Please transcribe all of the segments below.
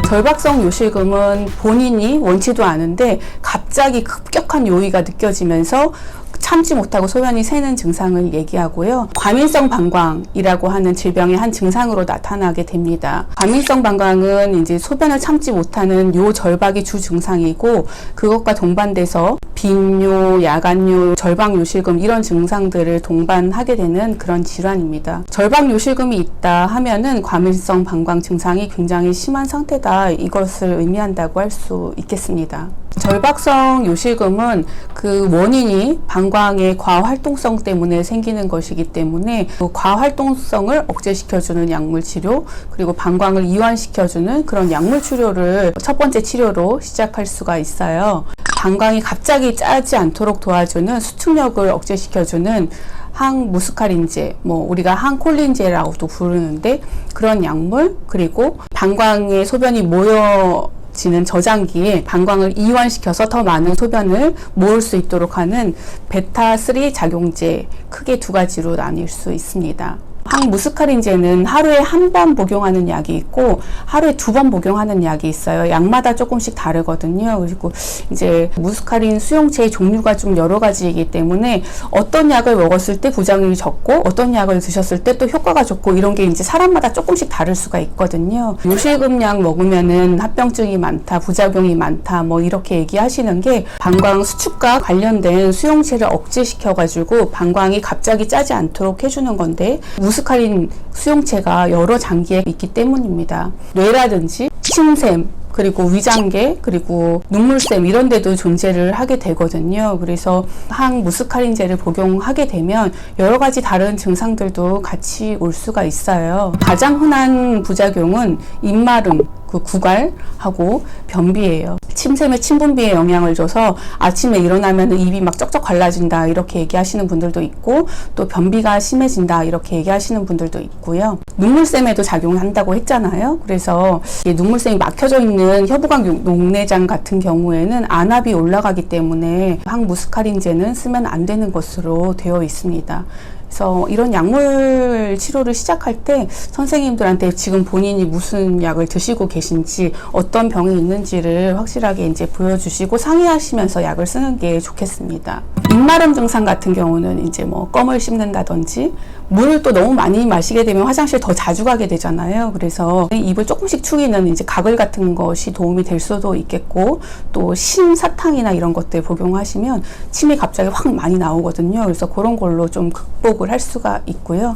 절박성 요실금은 본인이 원치도 않은데 갑자기 급격한 요의가 느껴지면서 참지 못하고 소변이 새는 증상을 얘기하고요. 과민성 방광이라고 하는 질병의 한 증상으로 나타나게 됩니다. 과민성 방광은 이제 소변을 참지 못하는 요 절박이 주 증상이고, 그것과 동반돼서 빈뇨, 야간뇨, 절박요실금 이런 증상들을 동반하게 되는 그런 질환입니다. 절박요실금이 있다 하면은 과민성 방광 증상이 굉장히 심한 상태다, 이것을 의미한다고 할 수 있겠습니다. 절박성 요실금은 그 원인이 방광의 과활동성 때문에 생기는 것이기 때문에 그 과활동성을 억제시켜주는 약물 치료, 그리고 방광을 이완시켜주는 그런 약물 치료를 첫 번째 치료로 시작할 수가 있어요. 방광이 갑자기 짜지 않도록 도와주는 수축력을 억제시켜주는 항무스카린제, 우리가 항콜린제라고도 부르는데, 그런 약물, 그리고 방광의 소변이 모여지는 저장기에 방광을 이완시켜서 더 많은 소변을 모을 수 있도록 하는 베타3 작용제, 크게 두 가지로 나뉠 수 있습니다. 항무스카린제는 하루에 한 번 복용하는 약이 있고 하루에 2번 복용하는 약이 있어요. 약마다 조금씩 다르거든요. 그리고 이제 무스카린 수용체의 종류가 좀 여러 가지이기 때문에 어떤 약을 먹었을 때 부작용이 적고 어떤 약을 드셨을 때 또 효과가 좋고, 이런 게 이제 사람마다 조금씩 다를 수가 있거든요. 요실금 약 먹으면은 합병증이 많다, 부작용이 많다, 이렇게 얘기하시는 게 방광 수축과 관련된 수용체를 억제시켜가지고 방광이 갑자기 짜지 않도록 해주는 건데, 무스카린 수용체가 여러 장기에 있기 때문입니다. 뇌라든지 침샘, 그리고 위장계, 그리고 눈물샘 이런 데도 존재를 하게 되거든요. 그래서 항무스카린제를 복용하게 되면 여러 가지 다른 증상들도 같이 올 수가 있어요. 가장 흔한 부작용은 입마름, 그 구갈하고 변비예요. 침샘에 침분비에 영향을 줘서 아침에 일어나면 입이 막 쩍쩍 갈라진다, 이렇게 얘기하시는 분들도 있고, 또 변비가 심해진다, 이렇게 얘기하시는 분들도 있고요. 눈물샘에도 작용한다고 했잖아요. 그래서 눈물샘이 막혀져 있는 혀부관 녹내장 같은 경우에는 안압이 올라가기 때문에 항무스카린제는 쓰면 안 되는 것으로 되어 있습니다. 그래서 이런 약물 치료를 시작할 때 선생님들한테 지금 본인이 무슨 약을 드시고 계신지, 어떤 병이 있는지를 확실하게 이제 보여주시고 상의하시면서 약을 쓰는 게 좋겠습니다. 입마름 증상 같은 경우는 이제 껌을 씹는다든지, 물을 또 너무 많이 마시게 되면 화장실 더 자주 가게 되잖아요. 그래서 입을 조금씩 축이는 이제 가글 같은 것이 도움이 될 수도 있겠고, 또 신사탕이나 이런 것들 복용하시면 침이 갑자기 확 많이 나오거든요. 그래서 그런 걸로 좀 극복을 할 수가 있고요.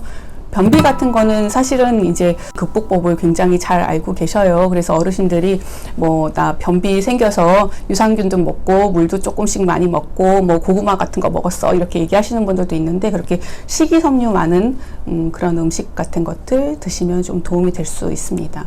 변비 같은 거는 사실은 이제 극복법을 굉장히 잘 알고 계셔요. 그래서 어르신들이 나 변비 생겨서 유산균도 먹고 물도 조금씩 많이 먹고 고구마 같은 거 먹었어, 이렇게 얘기하시는 분들도 있는데, 그렇게 식이섬유 많은 그런 음식 같은 것들 드시면 좀 도움이 될 수 있습니다.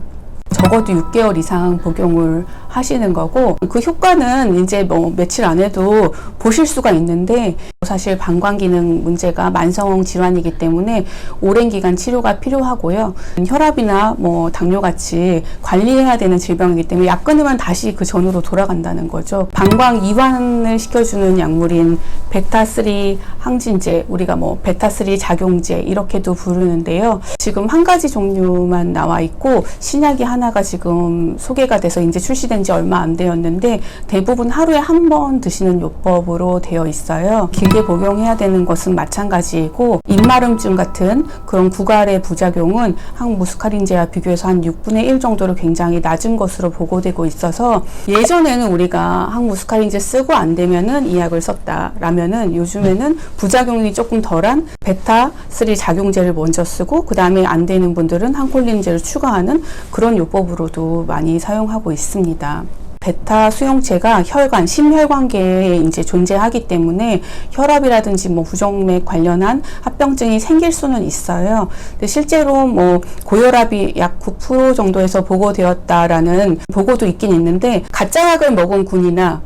적어도 6개월 이상 복용을 하시는 거고, 그 효과는 이제 며칠 안에도 보실 수가 있는데, 사실 방광 기능 문제가 만성 질환이기 때문에 오랜 기간 치료가 필요하고요. 혈압이나 당뇨 같이 관리해야 되는 질병이기 때문에 약 끊으면 다시 그 전으로 돌아간다는 거죠. 방광 이완을 시켜주는 약물인 베타3 항진제, 우리가 베타3 작용제 이렇게도 부르는데요. 지금 한 가지 종류만 나와 있고 신약이 하나가 지금 소개가 돼서 이제 출시된 지 얼마 안 되었는데, 대부분 하루에 한 번 드시는 요법으로 되어 있어요. 길게 복용해야 되는 것은 마찬가지이고, 입마름증 같은 그런 구갈의 부작용은 항무스카린제와 비교해서 한 6분의 1 정도로 굉장히 낮은 것으로 보고되고 있어서, 예전에는 우리가 항무스카린제 쓰고 안 되면은 이 약을 썼다라면은, 요즘에는 부작용이 조금 덜한 베타3 작용제를 먼저 쓰고 그 다음에 안 되는 분들은 항콜린제를 추가하는 그런 요법으로도 많이 사용하고 있습니다. 베타 수용체가 혈관, 심혈관계에 이제 존재하기 때문에 혈압이라든지 부정맥 관련한 합병증이 생길 수는 있어요. 근데 실제로 고혈압이 약 9% 정도에서 보고되었다라는 보고도 있긴 있는데, 가짜 약을 먹은 군이나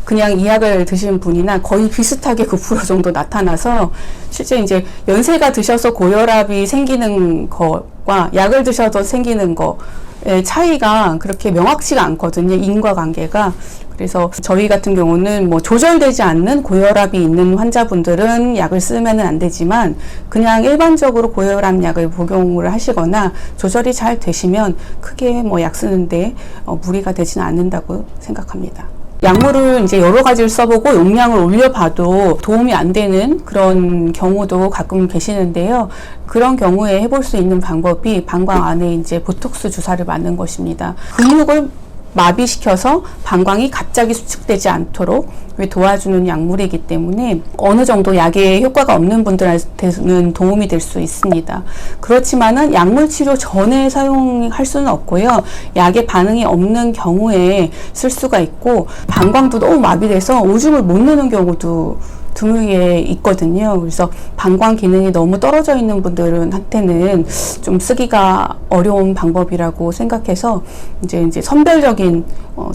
그냥 이 약을 드시는 분이나 거의 비슷하게 9% 정도 나타나서 실제 이제 연세가 드셔서 고혈압이 생기는 것과 약을 드셔도 생기는 거의 차이가 그렇게 명확치가 않거든요. 인과관계가. 그래서 저희 같은 경우는 뭐 조절되지 않는 고혈압이 있는 환자분들은 약을 쓰면 안 되지만 그냥 일반적으로 고혈압 약을 복용을 하시거나 조절이 잘 되시면 크게 뭐 약 쓰는데 무리가 되지는 않는다고 생각합니다. 약물을 이제 여러 가지를 써보고 용량을 올려봐도 도움이 안 되는 그런 경우도 가끔 계시는데요. 그런 경우에 해볼 수 있는 방법이 방광 안에 이제 보톡스 주사를 맞는 것입니다. 근육을 마비시켜서 방광이 갑자기 수축되지 않도록 도와주는 약물이기 때문에 어느 정도 약에 효과가 없는 분들한테는 도움이 될 수 있습니다. 그렇지만은 약물 치료 전에 사용할 수는 없고요. 약에 반응이 없는 경우에 쓸 수가 있고 방광도 너무 마비돼서 오줌을 못 내는 경우도 드물게 있거든요. 그래서 방광 기능이 너무 떨어져 있는 분들한테는 좀 쓰기가 어려운 방법이라고 생각해서 이제 선별적인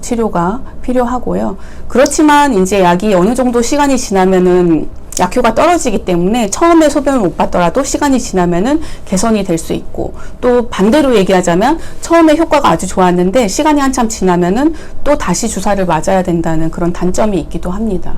치료가 필요하고요. 그렇지만 이제 약이 어느 정도 시간이 지나면은 약효가 떨어지기 때문에 처음에 소변을 못 봤더라도 시간이 지나면은 개선이 될 수 있고, 또 반대로 얘기하자면 처음에 효과가 아주 좋았는데 시간이 한참 지나면은 또 다시 주사를 맞아야 된다는 그런 단점이 있기도 합니다.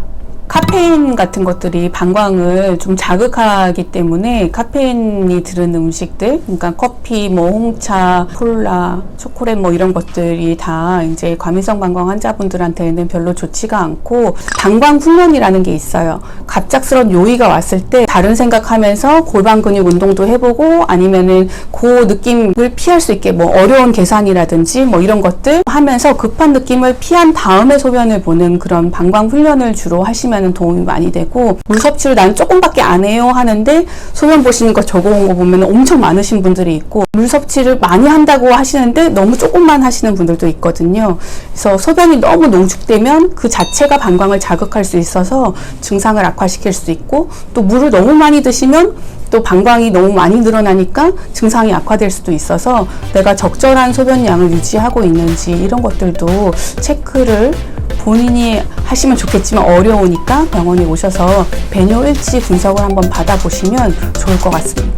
카페인 같은 것들이 방광을 좀 자극하기 때문에 카페인이 들은 음식들, 그러니까 커피, 뭐 홍차, 콜라, 초콜릿 뭐 이런 것들이 다 이제 과민성 방광 환자분들한테는 별로 좋지가 않고, 방광 훈련이라는 게 있어요. 갑작스런 요의가 왔을 때 다른 생각하면서 골반 근육 운동도 해보고, 아니면은 그 느낌을 피할 수 있게 뭐 어려운 계산이라든지 뭐 이런 것들 하면서 급한 느낌을 피한 다음에 소변을 보는 그런 방광 훈련을 주로 하시면 도움이 많이 되고, 물 섭취를 나는 조금밖에 안 해요 하는데 소변 보시는 거 적어온 거 보면 엄청 많으신 분들이 있고, 물 섭취를 많이 한다고 하시는데 너무 조금만 하시는 분들도 있거든요. 그래서 소변이 너무 농축되면 그 자체가 방광을 자극할 수 있어서 증상을 악화시킬 수 있고, 또 물을 너무 많이 드시면 또 방광이 너무 많이 늘어나니까 증상이 악화될 수도 있어서 내가 적절한 소변량을 유지하고 있는지 이런 것들도 체크를 본인이 하시면 좋겠지만 어려우니까 병원에 오셔서 배뇨 일지 분석을 한번 받아보시면 좋을 것 같습니다.